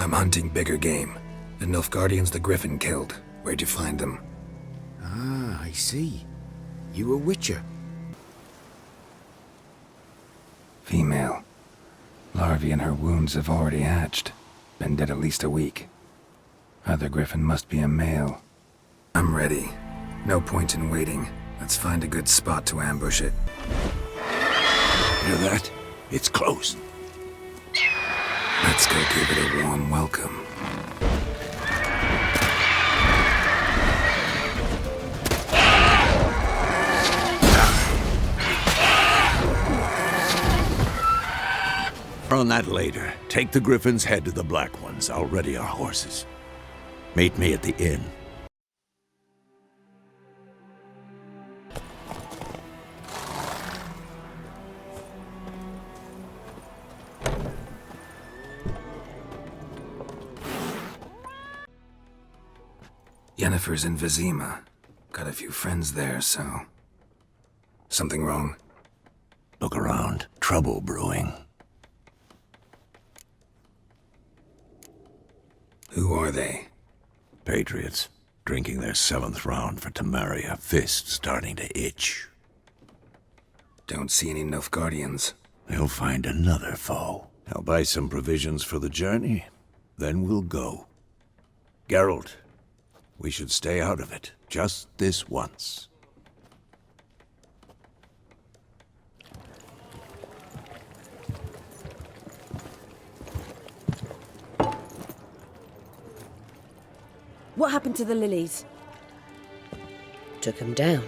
I'm hunting bigger game. The Nilfgaardians the Griffin killed. Where'd you find them? Ah, I see. You a witcher? Female. Larvae in her wounds have already hatched. Been dead at least a week. Other Griffin must be a male. I'm ready. No point in waiting. Let's find a good spot to ambush it. Hear that? It's close. Let's go give it a warm welcome. On that later. Take the Griffin's head to the Black Ones. I'll ready our horses. Meet me at the inn. Yennefer's in Vizima. Got a few friends there, so... Something wrong? Look around. Trouble brewing. Who are they? Patriots. Drinking their 7th round for Temeria. Fist starting to itch. Don't see any Nilfgaardians. They'll find another foe. I'll buy some provisions for the journey. Then we'll go. Geralt, we should stay out of it. Just this once. What happened to the lilies? Took him down.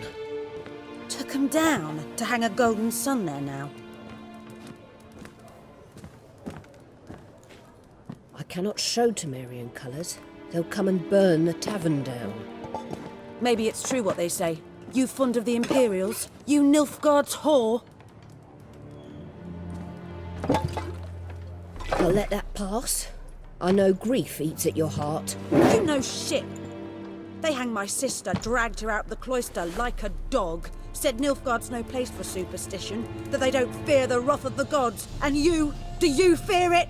Took 'em down to hang a golden sun there now. I cannot show Temerian colours. They'll come and burn the tavern down. Maybe it's true what they say. You fond of the Imperials? You Nilfgaard's whore? I'll let that pass. I know grief eats at your heart. You know shit. They hanged my sister, dragged her out the cloister like a dog, said Nilfgaard's no place for superstition, that they don't fear the wrath of the gods. And you, do you fear it?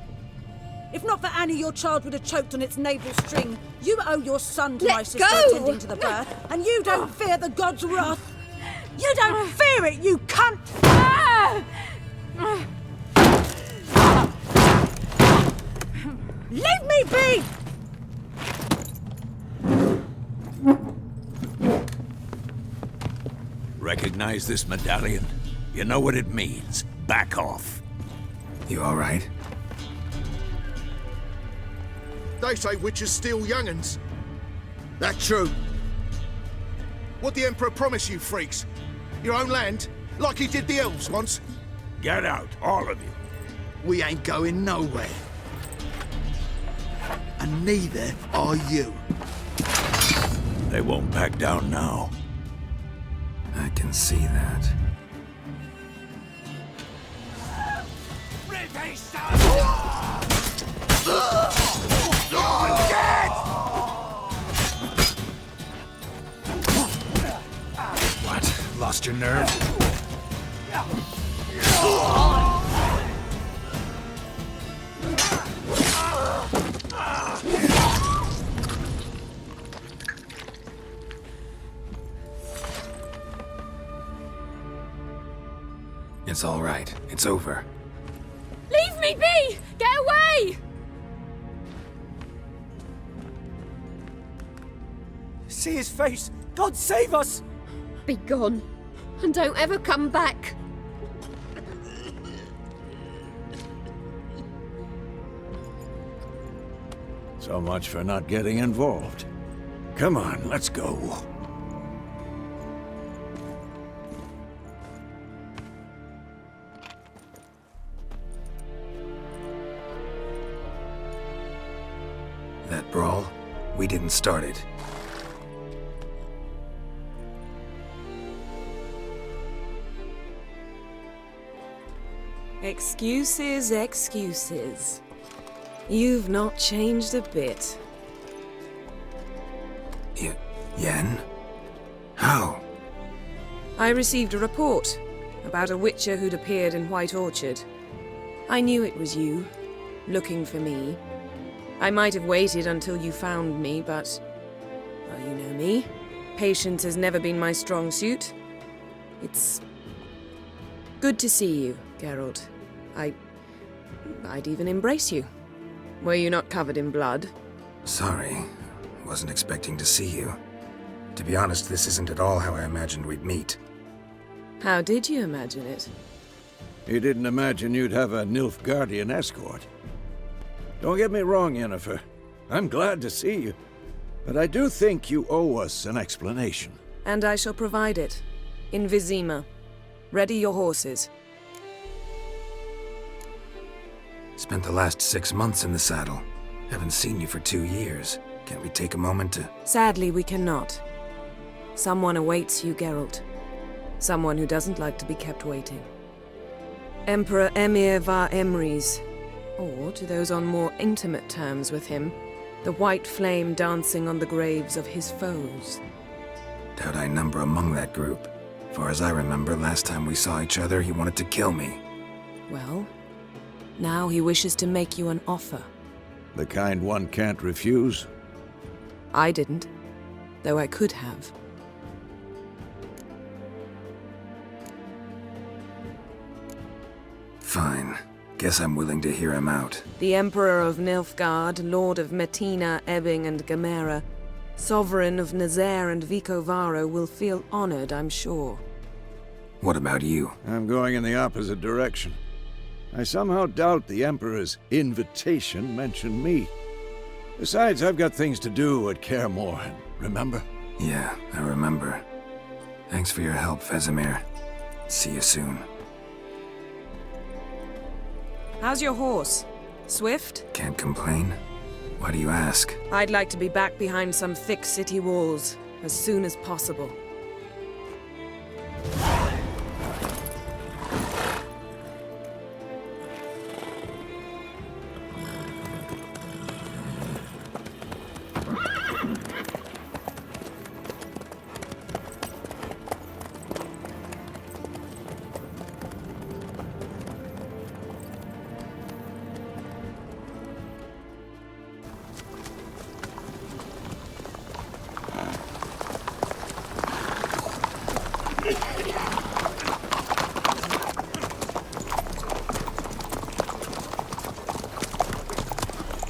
If not for Annie, your child would have choked on its navel string. You owe your son to my sister attending to the birth, and you don't fear the gods' wrath. You don't fear it, you cunt! Leave me be! Recognize this medallion? You know what it means. Back off. You alright? They say witches steal young'uns. That true? What the Emperor promise you, freaks? Your own land? Like he did the elves once? Get out, all of you. We ain't going nowhere. And neither are you. They won't back down now. I can see that. What? Lost your nerve? It's all right. It's over. Leave me be! Get away! See his face! God save us! Be gone, and don't ever come back. So much for not getting involved. Come on, let's go. That brawl, we didn't start it. Excuses, excuses. You've not changed a bit. Yen? How? I received a report about a witcher who'd appeared in White Orchard. I knew it was you, looking for me. I might have waited until you found me, but... well, you know me. Patience has never been my strong suit. It's... good to see you, Geralt. I'd even embrace you. Were you not covered in blood? Sorry. Wasn't expecting to see you. To be honest, this isn't at all how I imagined we'd meet. How did you imagine it? You didn't imagine you'd have a Nilfgaardian escort. Don't get me wrong, Yennefer. I'm glad to see you. But I do think you owe us an explanation. And I shall provide it. In Vizima. Ready your horses. Spent the last 6 months in the saddle. Haven't seen you for 2 years. Can't we take a moment to... Sadly, we cannot. Someone awaits you, Geralt. Someone who doesn't like to be kept waiting. Emperor Emir var Emrys. Or, to those on more intimate terms with him, the white flame dancing on the graves of his foes. Doubt I number among that group. Far as I remember, last time we saw each other, he wanted to kill me. Well, now he wishes to make you an offer. The kind one can't refuse? I didn't, though I could have. Fine. Guess I'm willing to hear him out. The Emperor of Nilfgaard, Lord of Metina, Ebbing and Gamera, Sovereign of Nazaire and Vicovaro will feel honored, I'm sure. What about you? I'm going in the opposite direction. I somehow doubt the Emperor's invitation mentioned me. Besides, I've got things to do at Kaer Morhen, remember? Yeah, I remember. Thanks for your help, Vesemir. See you soon. How's your horse? Swift? Can't complain. Why do you ask? I'd like to be back behind some thick city walls as soon as possible.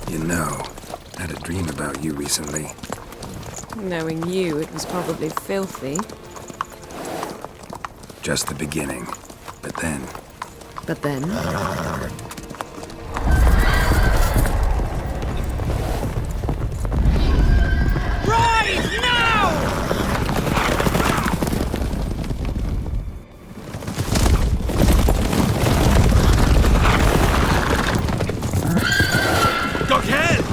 You know, I had a dream about you recently. Knowing you, it was probably filthy. Just the beginning. But then... But then? Rise now! Go ahead!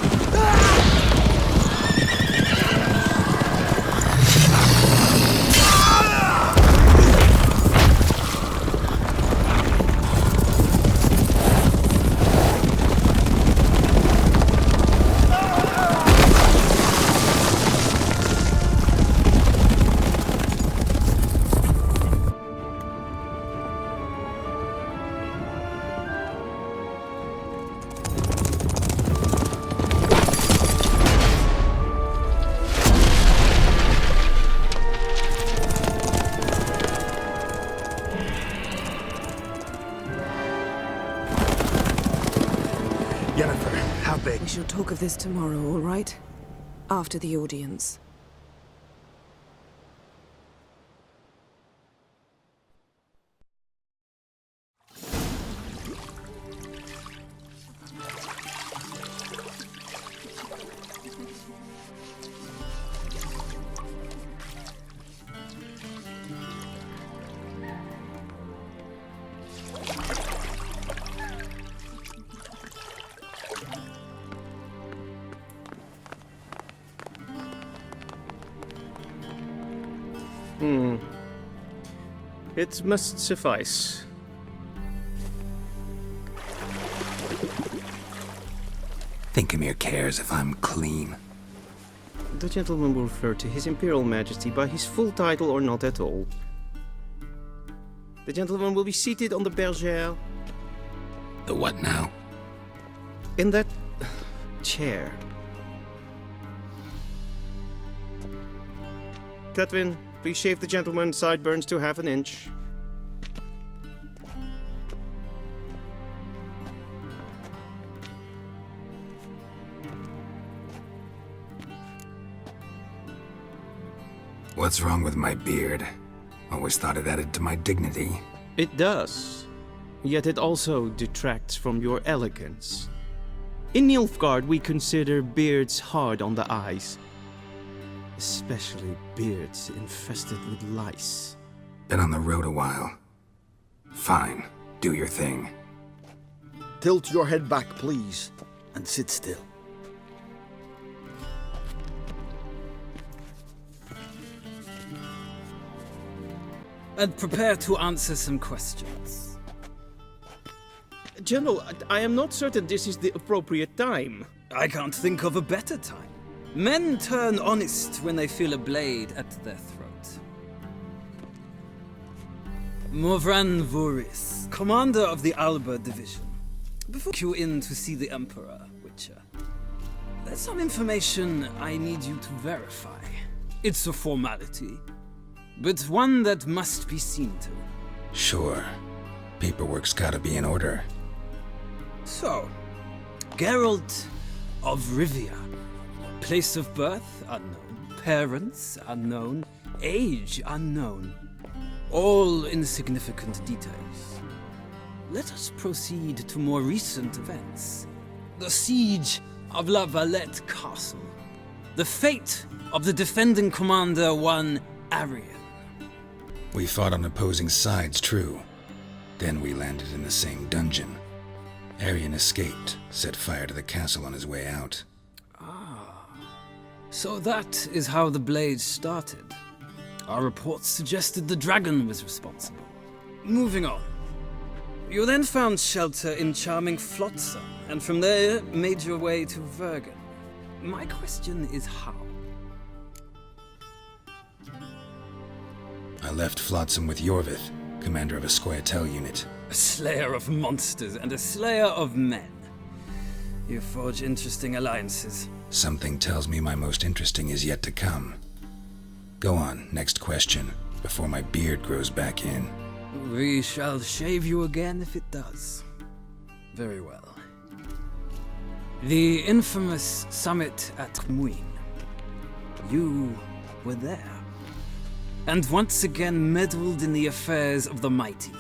Yennefer, how big? We shall talk of this tomorrow, all right? After the audience. It must suffice. Thinkemir cares if I'm clean. The gentleman will refer to His Imperial Majesty by his full title or not at all. The gentleman will be seated on the bergère. The what now? In that chair. Cletwin, please shave the gentleman's sideburns to half an inch. What's wrong with my beard? Always thought it added to my dignity. It does. Yet it also detracts from your elegance. In Nilfgaard, we consider beards hard on the eyes. Especially beards infested with lice. Been on the road a while. Fine, do your thing. Tilt your head back, please, and sit still. And prepare to answer some questions. General, I am not certain this is the appropriate time. I can't think of a better time. Men turn honest when they feel a blade at their throat. Morvran Voris, commander of the Alba Division. Before you in to see the Emperor, Witcher, there's some information I need you to verify. It's a formality, but one that must be seen to. Sure. Paperwork's gotta be in order. So, Geralt of Rivia. Place of birth unknown. Parents unknown. Age unknown. All insignificant details. Let us proceed to more recent events. The siege of La Valette Castle. The fate of the defending commander, one Arian. We fought on opposing sides, true. Then we landed in the same dungeon. Arian escaped, set fire to the castle on his way out. So that is how the blade started. Our reports suggested the dragon was responsible. Moving on. You then found shelter in charming Flotsam, and from there made your way to Vergen. My question is how? I left Flotsam with Yorvith, commander of a Scoia'tael unit. A slayer of monsters and a slayer of men. You forge interesting alliances. Something tells me my most interesting is yet to come. Go on, next question, before my beard grows back in. We shall shave you again if it does. Very well. The infamous summit at Muin. You were there. And once again meddled in the affairs of the mighty.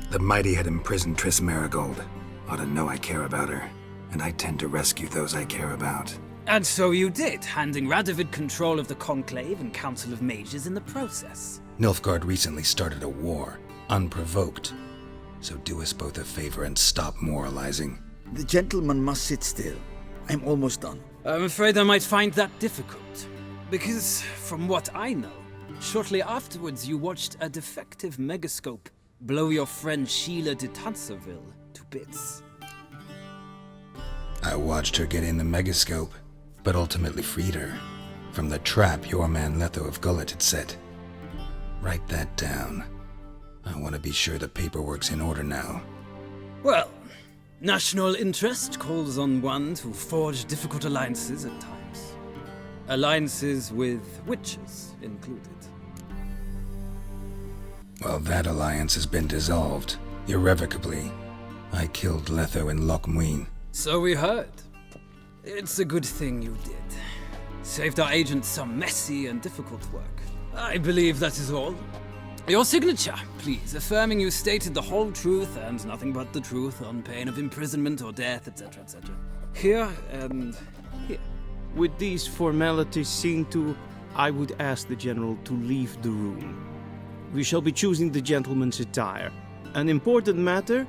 The mighty had imprisoned Triss Marigold. Ought to know I care about her, and I tend to rescue those I care about. And so you did, handing Radovid control of the Conclave and Council of Mages in the process. Nilfgaard recently started a war, unprovoked. So do us both a favor and stop moralizing. The gentleman must sit still. I'm almost done. I'm afraid I might find that difficult. Because, from what I know, shortly afterwards you watched a defective megascope blow your friend Sheila de Tanserville to bits. I watched her get in the megascope, but ultimately freed her from the trap your man Letho of Gullet had set. Write that down. I want to be sure the paperwork's in order now. Well, national interest calls on one to forge difficult alliances at times. Alliances with witches included. Well, that alliance has been dissolved, irrevocably. I killed Letho in Loch Muin. So we heard. It's a good thing you did. Saved our agent some messy and difficult work. I believe that is all. Your signature, please, affirming you stated the whole truth and nothing but the truth on pain of imprisonment or death, etc., etc. Here and here. With these formalities seen to, I would ask the general to leave the room. We shall be choosing the gentleman's attire. An important matter,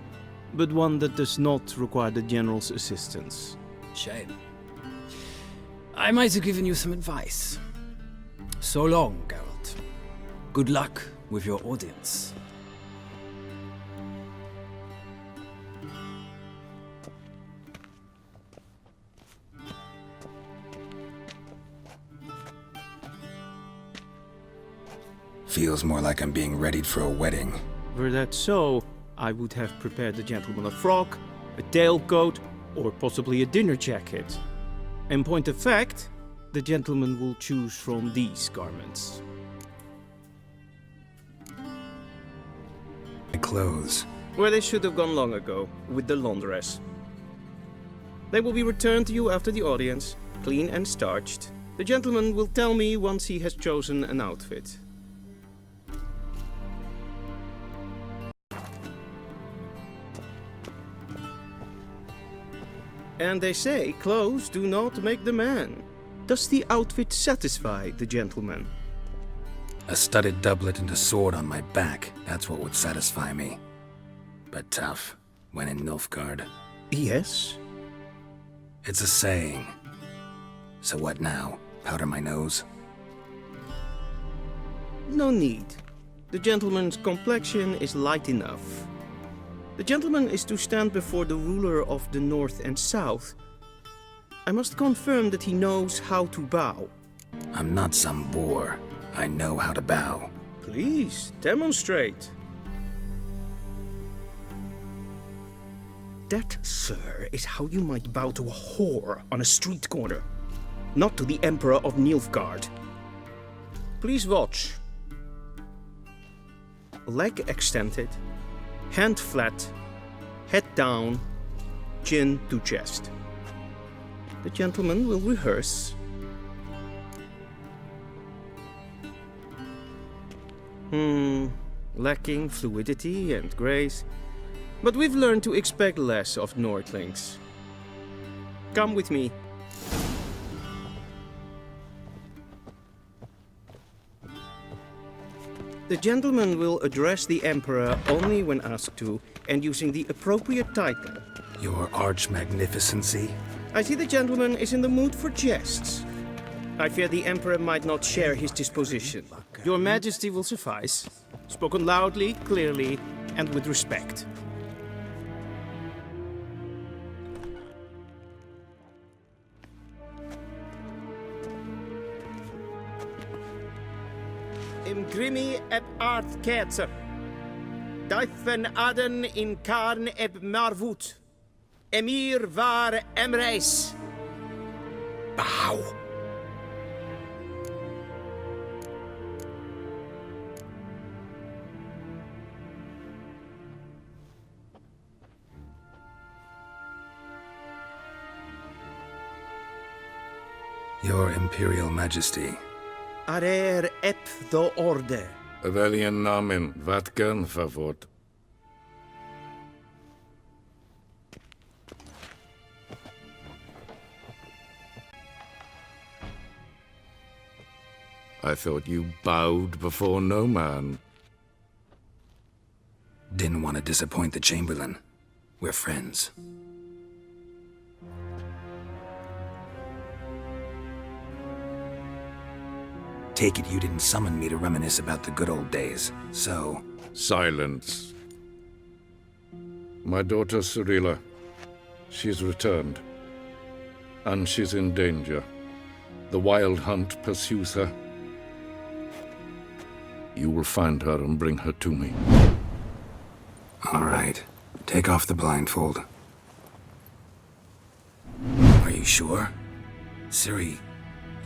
but one that does not require the general's assistance. Shame. I might have given you some advice. So long, Geralt. Good luck with your audience. Feels more like I'm being readied for a wedding. Were that so, I would have prepared the gentleman a frock a tailcoat, or possibly a dinner jacket. In point of fact, the gentleman will choose from these garments. My clothes. Well, they should have gone long ago, with the laundress. They will be returned to you after the audience, clean and starched. The gentleman will tell me once he has chosen an outfit. And they say clothes do not make the man. Does the outfit satisfy the gentleman? A studded doublet and a sword on my back, that's what would satisfy me. But tough, when in Nilfgaard. Yes. It's a saying. So what now? Powder my nose? No need. The gentleman's complexion is light enough. The gentleman is to stand before the ruler of the North and South. I must confirm that he knows how to bow. I'm not some boor. I know how to bow. Please, demonstrate. That, sir, is how you might bow to a whore on a street corner, not to the Emperor of Nilfgaard. Please watch. Leg extended, hand flat, head down, chin to chest. The gentleman will rehearse. Lacking fluidity and grace. But we've learned to expect less of Nordlings. Come with me. The gentleman will address the Emperor only when asked to, and using the appropriate title. Your arch-magnificency? I see the gentleman is in the mood for jests. I fear the Emperor might not share his disposition. Your Majesty will suffice. Spoken loudly, clearly, and with respect. Imgrimi eb art ketzer. Duifen aden in karn eb marvoet. Emir var emreis. Bow. Your Imperial Majesty. Arer ep the orde. Weljen namen, wat kan favort? I thought you bowed before no man. Didn't want to disappoint the Chamberlain. We're friends. Take it you didn't summon me to reminisce about the good old days, so... Silence. My daughter Cyrilla, she's returned. And she's in danger. The Wild Hunt pursues her. You will find her and bring her to me. All right. Take off the blindfold. Are you sure? Ciri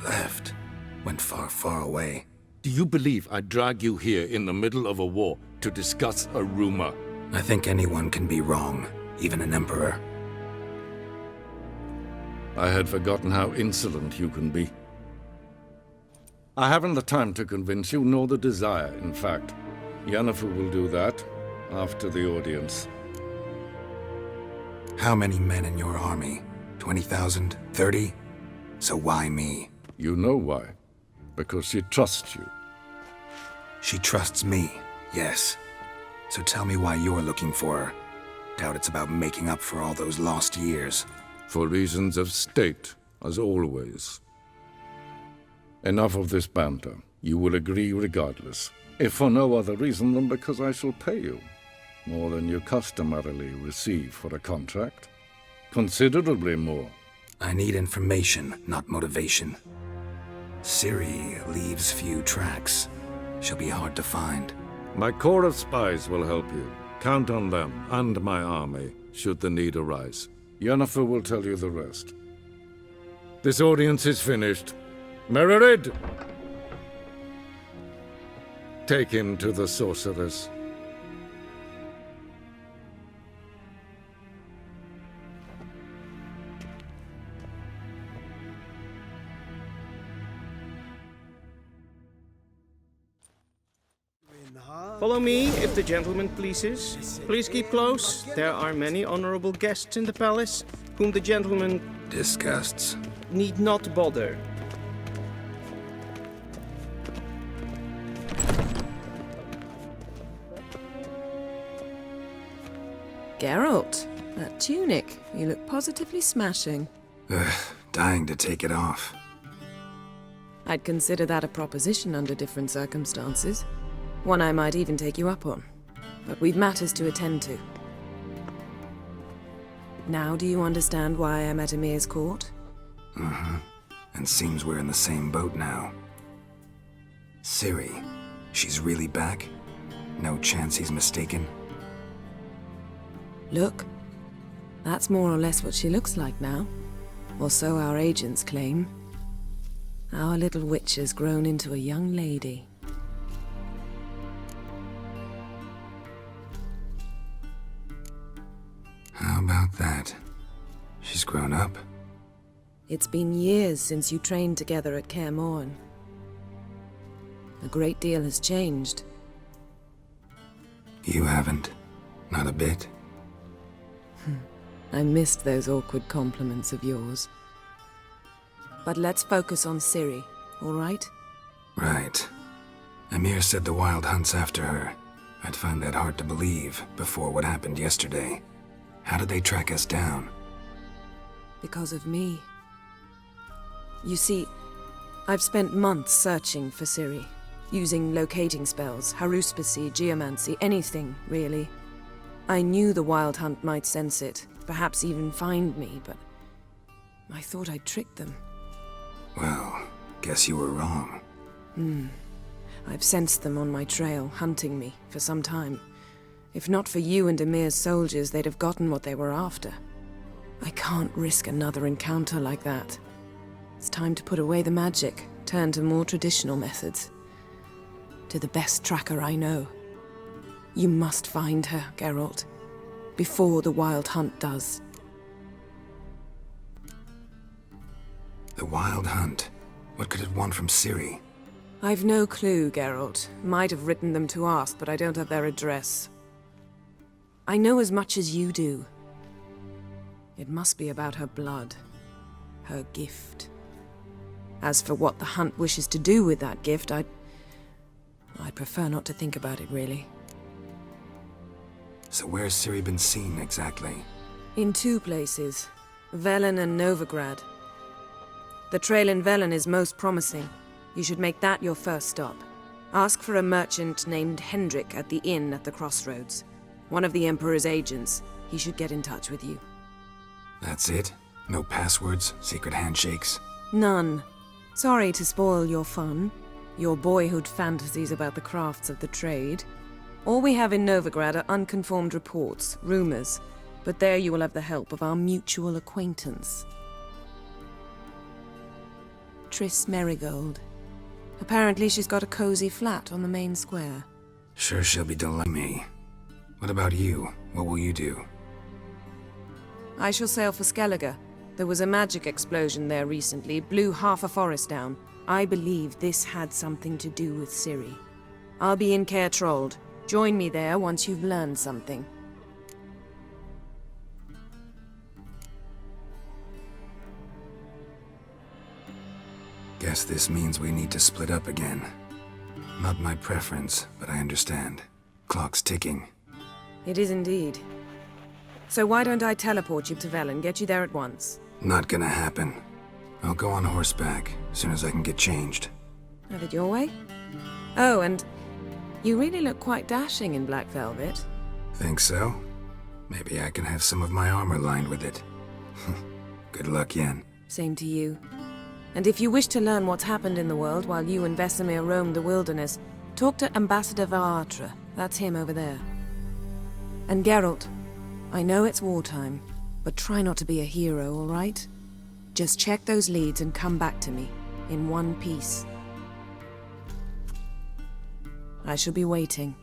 left. Went far, far away. Do you believe I'd drag you here in the middle of a war to discuss a rumor? I think anyone can be wrong, even an emperor. I had forgotten how insolent you can be. I haven't the time to convince you, nor the desire, in fact. Yennefer will do that after the audience. How many men in your army? 20,000? 30? So why me? You know why. Because she trusts you. She trusts me, yes. So tell me why you're looking for her. Doubt it's about making up for all those lost years. For reasons of state, as always. Enough of this banter. You will agree regardless. If for no other reason than because I shall pay you. More than you customarily receive for a contract. Considerably more. I need information, not motivation. Ciri leaves few tracks. She'll be hard to find. My corps of spies will help you. Count on them and my army. should the need arise. Yennefer will tell you the rest. This audience is finished. Mererid! Take him to the sorceress. Follow me, if the gentleman pleases. Please keep close. There are many honorable guests in the palace, whom the gentleman Disgusts. need not bother. Geralt, that tunic. You look positively smashing. Ugh, dying to take it off. I'd consider that a proposition under different circumstances. One I might even take you up on. But we've matters to attend to. Now do you understand why I'm at Emir's court? Mm-hmm. And seems we're in the same boat now. Ciri, she's really back? No chance he's mistaken? Look, that's more or less what she looks like now. Or so our agents claim. Our little witch has grown into a young lady. How about that? She's grown up? It's been years since you trained together at Kaer Morhen. A great deal has changed. You haven't? Not a bit? I missed those awkward compliments of yours. But let's focus on Ciri, all right? Right. Emir said the Wild Hunt's after her. I'd find that hard to believe before what happened yesterday. How did they track us down? Because of me. You see, I've spent months searching for Ciri, using locating spells, haruspicy, geomancy, anything, really. I knew the Wild Hunt might sense it, perhaps even find me, but I thought I'd tricked them. Well, guess you were wrong. I've sensed them on my trail, hunting me, for some time. If not for you and Emir's soldiers, they'd have gotten what they were after. I can't risk another encounter like that. It's time to put away the magic, turn to more traditional methods. To the best tracker I know. You must find her, Geralt. Before the Wild Hunt does. The Wild Hunt? What could it want from Ciri? I've no clue, Geralt. Might have written them to ask, but I don't have their address. I know as much as you do. It must be about her blood. Her gift. As for what the Hunt wishes to do with that gift, I'd prefer not to think about it, really. So where's Ciri been seen, exactly? In two places. Velen and Novigrad. The trail in Velen is most promising. You should make that your first stop. Ask for a merchant named Hendrik at the inn at the crossroads. One of the Emperor's agents. He should get in touch with you. That's it? No passwords, secret handshakes? None. Sorry to spoil your fun, your boyhood fantasies about the crafts of the trade. All we have in Novigrad are unconfirmed reports, rumors, but there you will have the help of our mutual acquaintance. Triss Merigold. Apparently she's got a cozy flat on the main square. Sure she'll be delighting me. What about you? What will you do? I shall sail for Skellige. There was a magic explosion there recently, blew half a forest down. I believe this had something to do with Ciri. I'll be in Caer Trold. Join me there once you've learned something. Guess this means we need to split up again. Not my preference, but I understand. Clock's ticking. It is indeed. So why don't I teleport you to Velen, get you there at once? Not gonna happen. I'll go on horseback, as soon as I can get changed. Have it your way? Oh, and you really look quite dashing in black velvet. Think so? Maybe I can have some of my armor lined with it. Good luck, Yen. Same to you. And if you wish to learn what's happened in the world while you and Vesemir roamed the wilderness, talk to Ambassador Varatra. That's him over there. And Geralt, I know it's wartime, but try not to be a hero, all right? Just check those leads and come back to me, in one piece. I shall be waiting.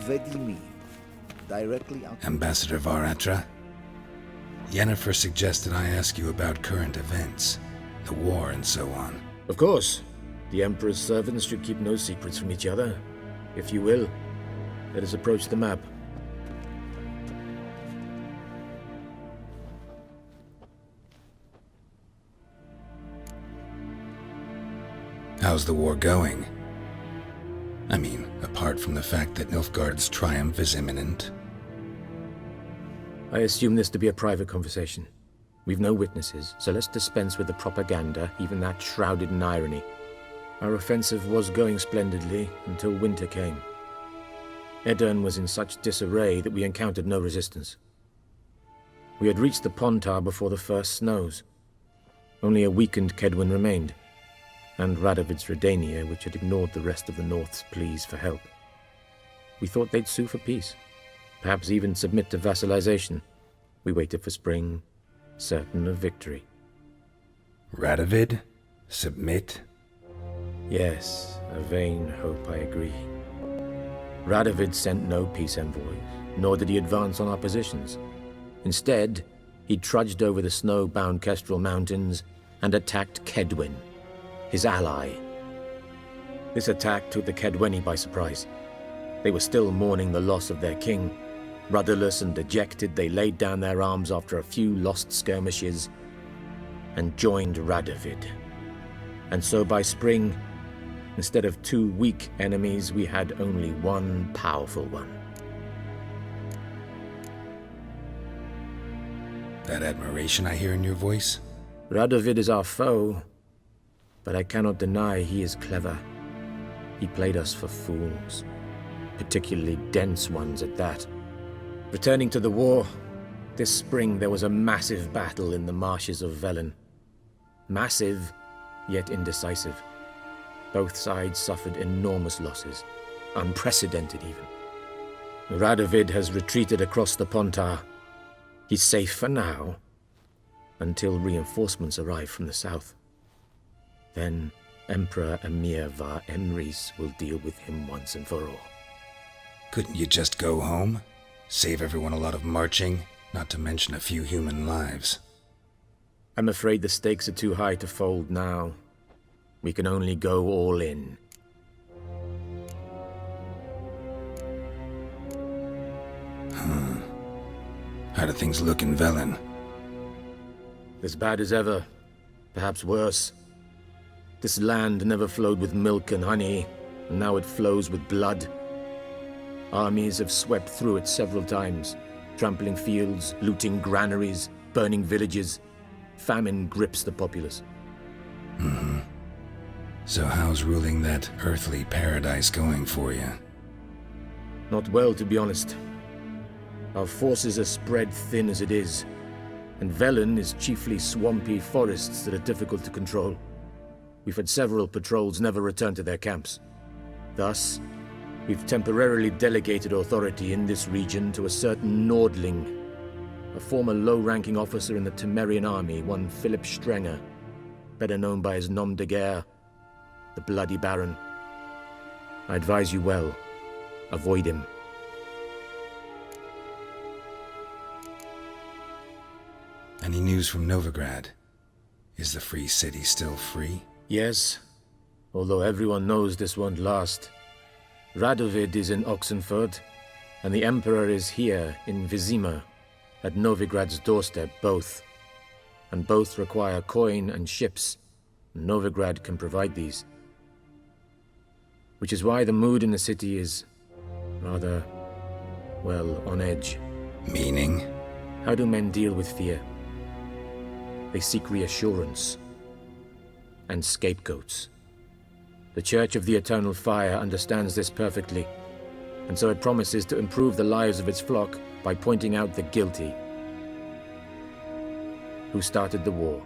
Vizima, directly out. Ambassador Varatra? Yennefer suggested I ask you about current events, the war and so on. Of course. The Emperor's servants should keep no secrets from each other. If you will, let us approach the map. How's the war going? I mean, apart from the fact that Nilfgaard's triumph is imminent. I assume this to be a private conversation. We've no witnesses, so let's dispense with the propaganda, even that shrouded in irony. Our offensive was going splendidly until winter came. Edirn was in such disarray that we encountered no resistance. We had reached the Pontar before the first snows. Only a weakened Kedwin remained, and Radovid's Redania, which had ignored the rest of the North's pleas for help. We thought they'd sue for peace, perhaps even submit to vassalization. We waited for spring, certain of victory. Radovid? Submit? Yes, a vain hope, I agree. Radovid sent no peace envoys, nor did he advance on our positions. Instead, he trudged over the snow-bound Kestrel Mountains and attacked Kedwin, his ally. This attack took the Kedweni by surprise. They were still mourning the loss of their king. Rudderless and dejected, they laid down their arms after a few lost skirmishes and joined Radovid. And so by spring, instead of 2 weak enemies, we had only one powerful one. That admiration I hear in your voice? Radovid is our foe, but I cannot deny he is clever. He played us for fools, particularly dense ones at that. Returning to the war, this spring there was a massive battle in the marshes of Velen. Massive, yet indecisive. Both sides suffered enormous losses, unprecedented even. Radovid has retreated across the Pontar. He's safe for now, until reinforcements arrive from the south. Then Emperor Emir var Emrys will deal with him once and for all. Couldn't you just go home? Save everyone a lot of marching, not to mention a few human lives. I'm afraid the stakes are too high to fold now. We can only go all in. How do things look in Velen? As bad as ever, perhaps worse. This land never flowed with milk and honey, and now it flows with blood. Armies have swept through it several times, trampling fields, looting granaries, burning villages. Famine grips the populace. So how's ruling that earthly paradise going for you? Not well, to be honest. Our forces are spread thin as it is, and Velen is chiefly swampy forests that are difficult to control. We've had several patrols never return to their camps. Thus, we've temporarily delegated authority in this region to a certain Nordling, a former low-ranking officer in the Temerian army, one Philip Strenger, better known by his nom de guerre, the Bloody Baron. I advise you well. Avoid him. Any news from Novigrad? Is the free city still free? Yes, although everyone knows this won't last. Radovid is in Oxenford, and the Emperor is here in Vizima, at Novigrad's doorstep, both. And both require coin and ships. Novigrad can provide these. Which is why the mood in the city is rather, well, on edge. Meaning? How do men deal with fear? They seek reassurance and scapegoats. The Church of the Eternal Fire understands this perfectly, and so it promises to improve the lives of its flock by pointing out the guilty. Who started the war?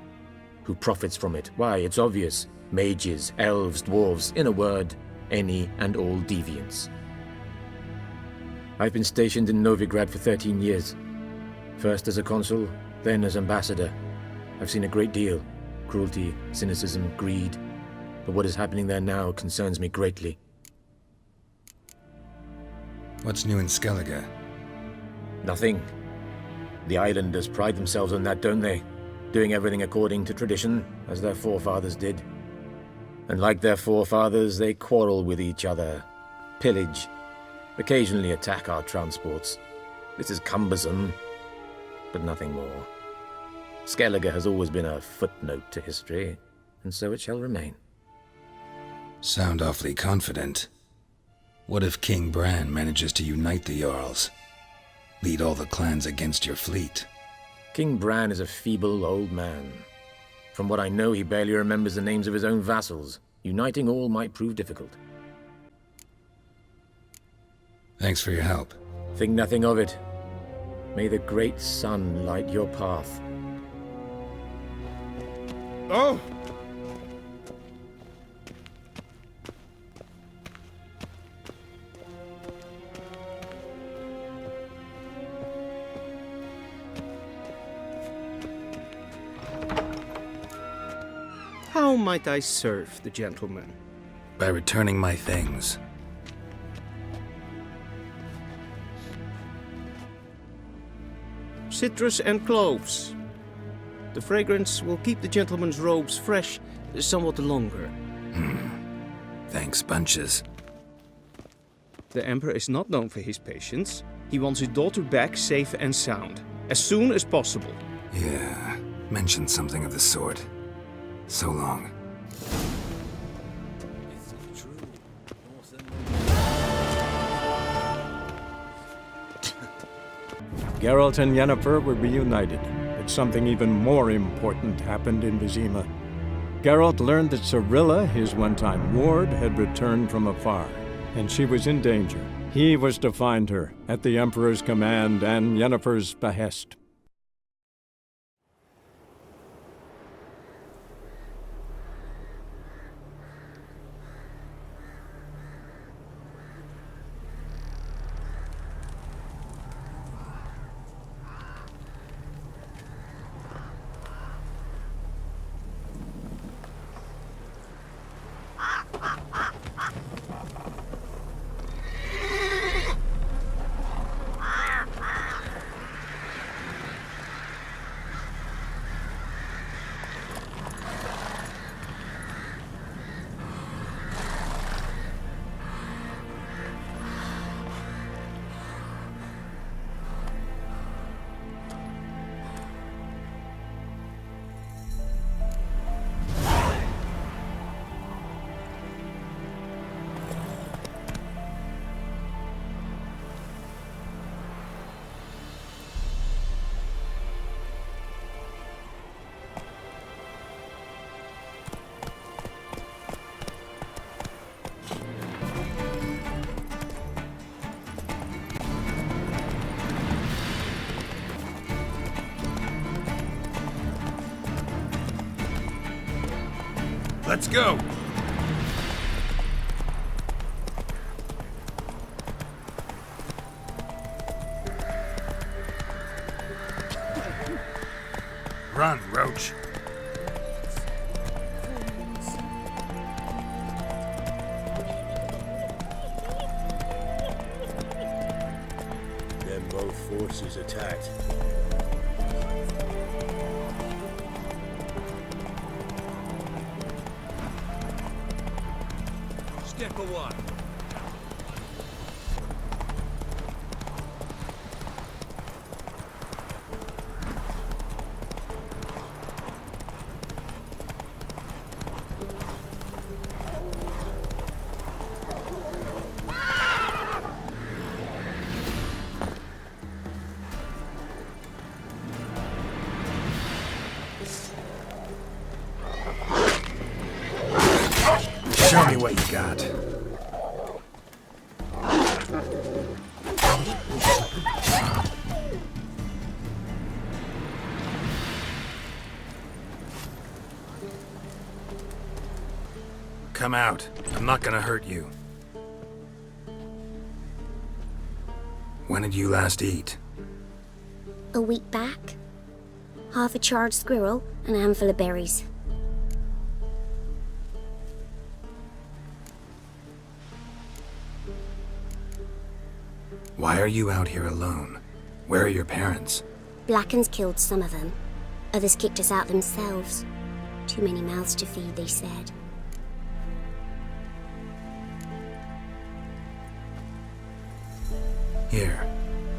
Who profits from it? Why, it's obvious. Mages, elves, dwarves, in a word, any and all deviants. I've been stationed in Novigrad for 13 years. First as a consul, then as ambassador. I've seen a great deal. Cruelty, cynicism, greed. But what is happening there now concerns me greatly. What's new in Skellige? Nothing. The islanders pride themselves on that, don't they? Doing everything according to tradition, as their forefathers did. And like their forefathers, they quarrel with each other, pillage, occasionally attack our transports. This is cumbersome, but nothing more. Skellige has always been a footnote to history, and so it shall remain. Sound awfully confident. What if King Bran manages to unite the Jarls? Lead all the clans against your fleet? King Bran is a feeble old man. From what I know, he barely remembers the names of his own vassals. Uniting all might prove difficult. Thanks for your help. Think nothing of it. May the great sun light your path. Oh! How might I serve the gentleman? By returning my things. Citrus and cloves. The fragrance will keep the gentleman's robes fresh somewhat longer. Thanks, bunches. The Emperor is not known for his patience. He wants his daughter back safe and sound, as soon as possible. Yeah, mentioned something of the sort. So long. Geralt and Yennefer were reunited, but something even more important happened in Vizima. Geralt learned that Cirilla, his one-time ward, had returned from afar, and she was in danger. He was to find her, at the Emperor's command and Yennefer's behest. Let's go! Run, Roach. Then both forces attacked. Step away. Show me what you got. Come out. I'm not gonna hurt you. When did you last eat? A week back. Half a charred squirrel and a handful of berries. Why are you out here alone? Where are your parents? Blackens killed some of them. Others kicked us out themselves. Too many mouths to feed, they said. Here,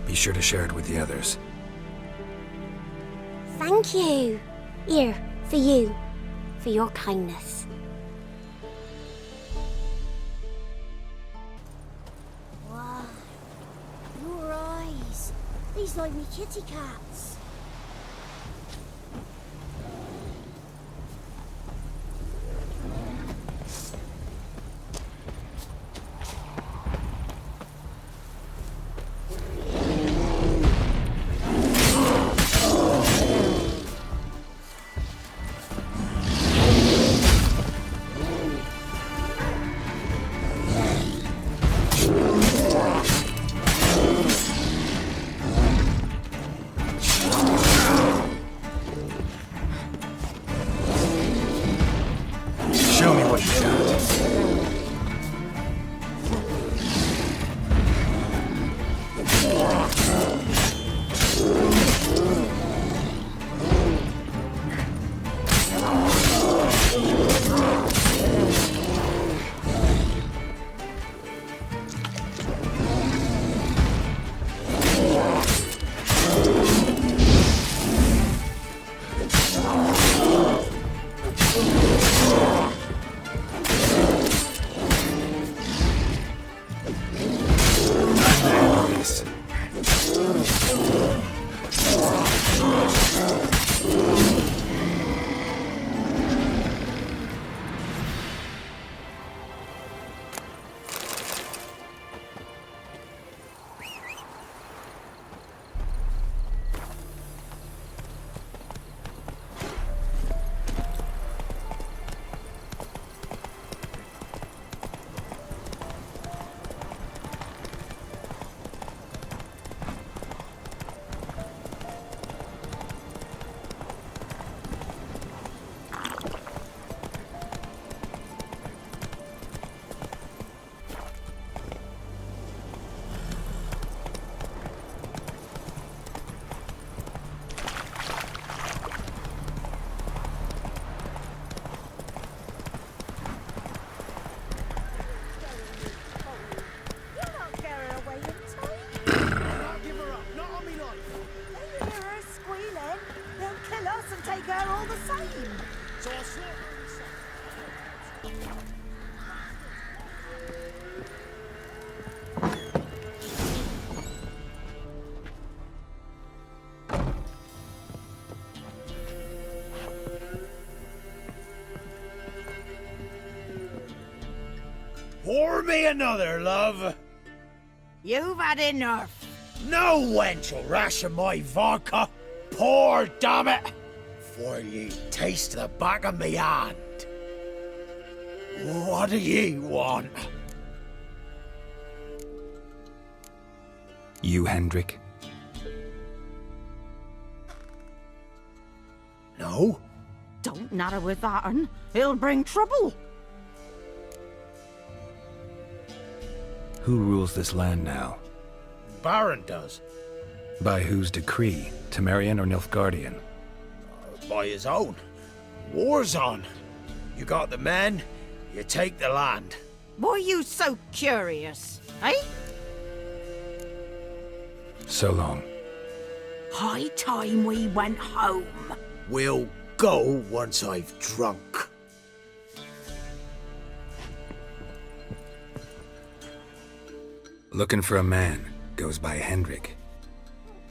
be sure to share it with the others. Thank you. Here, for you. For your kindness. Wow. Your eyes. These like me kitty cats. Show me what you got. Pour me another, love. You've had enough. No wench will ration my vodka. Pour, damn it. For ye taste the back of me hand. What do ye want? You, Hendrik? No? Don't natter with that un. It'll bring trouble. Who rules this land now? Baron does. By whose decree? Temerian or Nilfgaardian? By his own. War's on. You got the men, you take the land. Why are you so curious, eh? So long. High time we went home. We'll go once I've drunk. Looking for a man. Goes by Hendrik.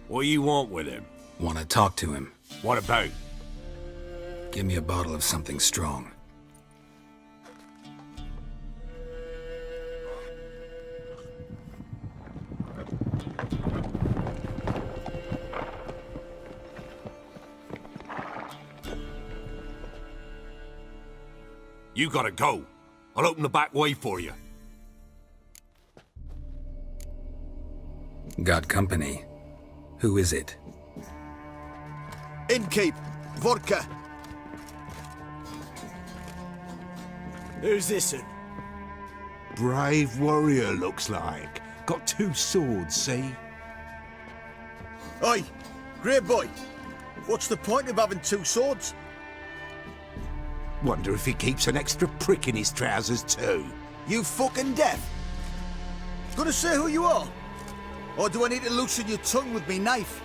What you want with him? Want to talk to him. What about? Give me a bottle of something strong. You gotta go. I'll open the back way for you. Got company. Who is it? Innkeep, vodka. Who's this'n? Brave warrior, looks like. Got 2 swords, see? Oi, grey boy. What's the point of having 2 swords? Wonder if he keeps an extra prick in his trousers too. You fucking deaf? Gonna say who you are? Or do I need to loosen your tongue with me knife?